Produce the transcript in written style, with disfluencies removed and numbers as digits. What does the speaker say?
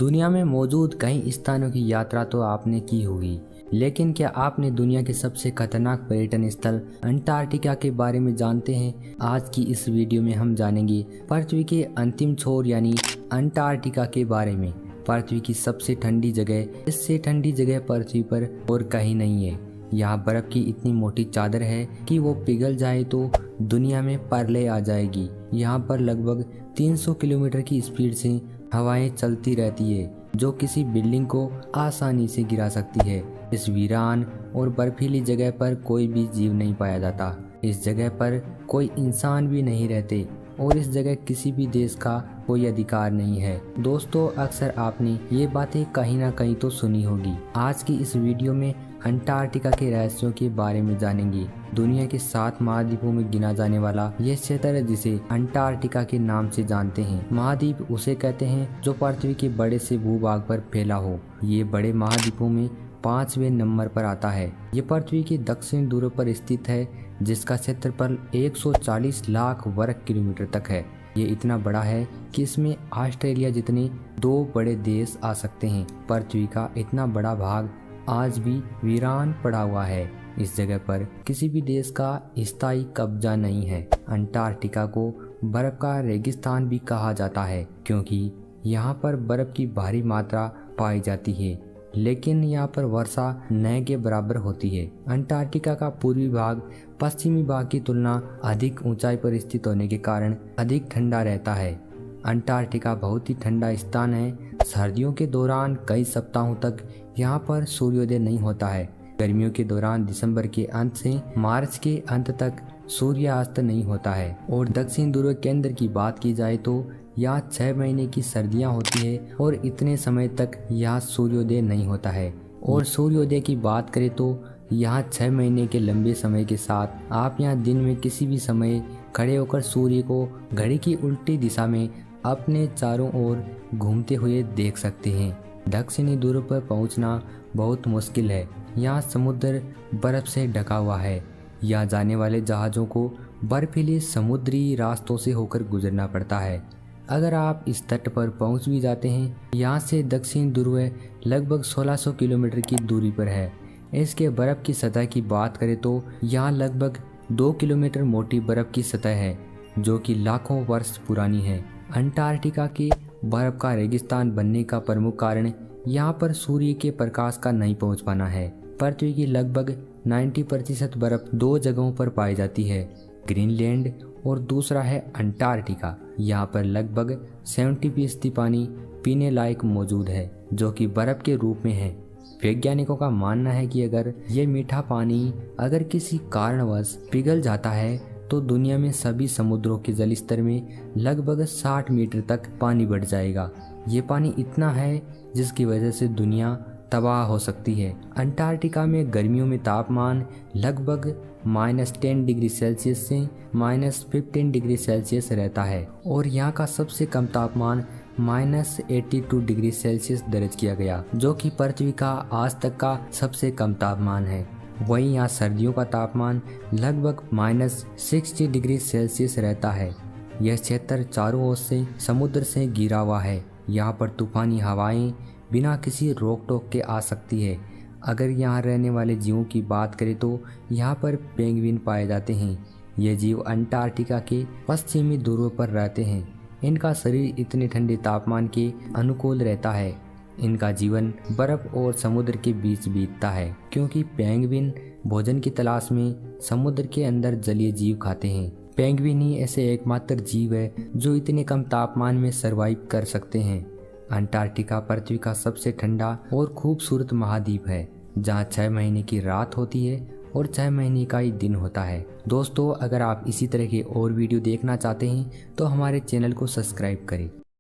दुनिया में मौजूद कई स्थानों की यात्रा तो आपने की होगी, लेकिन क्या आपने दुनिया के सबसे खतरनाक पर्यटन स्थल अंटार्कटिका के बारे में जानते हैं? आज की इस वीडियो में हम जानेंगे पृथ्वी के अंतिम छोर यानी अंटार्कटिका के बारे में। पृथ्वी की सबसे ठंडी जगह, इससे ठंडी जगह पृथ्वी पर और कहीं नहीं है। यहाँ बर्फ की इतनी मोटी चादर है कि वो पिघल जाए तो दुनिया में प्रलय आ जाएगी। यहाँ पर लगभग 300 किलोमीटर की स्पीड से हवाएं चलती रहती है, जो किसी बिल्डिंग को आसानी से गिरा सकती है। इस वीरान और बर्फीली जगह पर कोई भी जीव नहीं पाया जाता। इस जगह पर कोई इंसान भी नहीं रहते और इस जगह किसी भी देश का कोई अधिकार नहीं है। दोस्तों, अक्सर आपने ये बातें कहीं ना कहीं तो सुनी होगी। आज की इस वीडियो में अंटार्कटिका के रहस्यों के बारे में जानेंगे। दुनिया के 7 महाद्वीपों में गिना जाने वाला यह क्षेत्र है जिसे अंटार्कटिका के नाम से जानते हैं। महाद्वीप उसे कहते हैं जो पृथ्वी के बड़े से भूभाग पर फैला हो। ये बड़े महाद्वीपों में 5वें नंबर पर आता है। ये पृथ्वी के दक्षिण ध्रुव पर स्थित है, जिसका क्षेत्रफल 140 लाख वर्ग किलोमीटर तक है। ये इतना बड़ा है कि इसमें ऑस्ट्रेलिया जितने 2 बड़े देश आ सकते हैं। पृथ्वी का इतना बड़ा भाग आज भी वीरान पड़ा हुआ है। इस जगह पर किसी भी देश का स्थायी कब्जा नहीं है। अंटार्कटिका को बर्फ का रेगिस्तान भी कहा जाता है, क्योंकि यहाँ पर बर्फ की भारी मात्रा पाई जाती है, लेकिन यहाँ पर वर्षा न के बराबर होती है। अंटार्कटिका का पूर्वी भाग पश्चिमी भाग की तुलना अधिक ऊंचाई पर स्थित होने के कारण अधिक ठंडा रहता है। अंटार्कटिका बहुत ही ठंडा स्थान है। सर्दियों के दौरान कई सप्ताहों तक यहाँ पर सूर्योदय नहीं होता है। गर्मियों के दौरान दिसंबर के अंत से मार्च के अंत तक सूर्यास्त नहीं होता है। और दक्षिण ध्रुव केंद्र की बात की जाए तो यहाँ 6 महीने की सर्दियाँ होती है और इतने समय तक यहाँ सूर्योदय नहीं होता है। और सूर्योदय की बात करें तो यहाँ 6 महीने के लंबे समय के साथ आप यहाँ दिन में किसी भी समय खड़े होकर सूर्य को घड़ी की उल्टी दिशा में अपने चारों ओर घूमते हुए देख सकते हैं। दक्षिणी ध्रुव पर पहुंचना बहुत मुश्किल है। यहाँ समुद्र बर्फ से ढका हुआ है। यहाँ जाने वाले जहाज़ों को बर्फीले समुद्री रास्तों से होकर गुजरना पड़ता है। अगर आप इस तट पर पहुंच भी जाते हैं, यहाँ से दक्षिण ध्रुव लगभग 1600 किलोमीटर की दूरी पर है। इसके बर्फ की सतह की बात करें तो यहाँ लगभग 2 किलोमीटर मोटी बर्फ की सतह है, जो कि लाखों वर्ष पुरानी है। अंटार्कटिका के बर्फ का रेगिस्तान बनने का प्रमुख कारण यहाँ पर सूर्य के प्रकाश का नहीं पहुँच पाना है। पृथ्वी की लगभग 90% बर्फ 2 जगहों पर पाई जाती है, ग्रीनलैंड और दूसरा है अंटार्कटिका। यहाँ पर लगभग 70% पानी पीने लायक मौजूद है, जो कि बर्फ के रूप में है। वैज्ञानिकों का मानना है कि अगर ये मीठा पानी अगर किसी कारणवश पिघल जाता है तो दुनिया में सभी समुद्रों के जल स्तर में लगभग 60 मीटर तक पानी बढ़ जाएगा। ये पानी इतना है जिसकी वजह से दुनिया तबाह हो सकती है। अंटार्कटिका में गर्मियों में तापमान लगभग -10 डिग्री सेल्सियस से -15 डिग्री सेल्सियस रहता है और यहाँ का सबसे कम तापमान -82 डिग्री सेल्सियस दर्ज किया गया, जो कि पृथ्वी का आज तक का सबसे कम तापमान है। वहीं यहाँ सर्दियों का तापमान लगभग -60 डिग्री सेल्सियस रहता है। यह क्षेत्र चारों ओर से समुद्र से घिरा हुआ है। यहाँ पर तूफानी हवाएं बिना किसी रोक टोक के आ सकती है। अगर यहाँ रहने वाले जीवों की बात करें तो यहाँ पर पेंगुइन पाए जाते हैं। ये जीव अंटार्कटिका के पश्चिमी ध्रुव पर रहते हैं। इनका शरीर इतने ठंडे तापमान के अनुकूल रहता है। इनका जीवन बर्फ और समुद्र के बीच बीतता है, क्योंकि पेंगुइन भोजन की तलाश में समुद्र के अंदर जलीय जीव खाते हैं। पेंगुइन ही ऐसे एकमात्र जीव है जो इतने कम तापमान में सरवाइव कर सकते हैं। अंटार्कटिका पृथ्वी का सबसे ठंडा और खूबसूरत महाद्वीप है, जहाँ 6 महीने की रात होती है और 6 महीने का ही दिन होता है। दोस्तों, अगर आप इसी तरह के और वीडियो देखना चाहते हैं तो हमारे चैनल को सब्सक्राइब करें।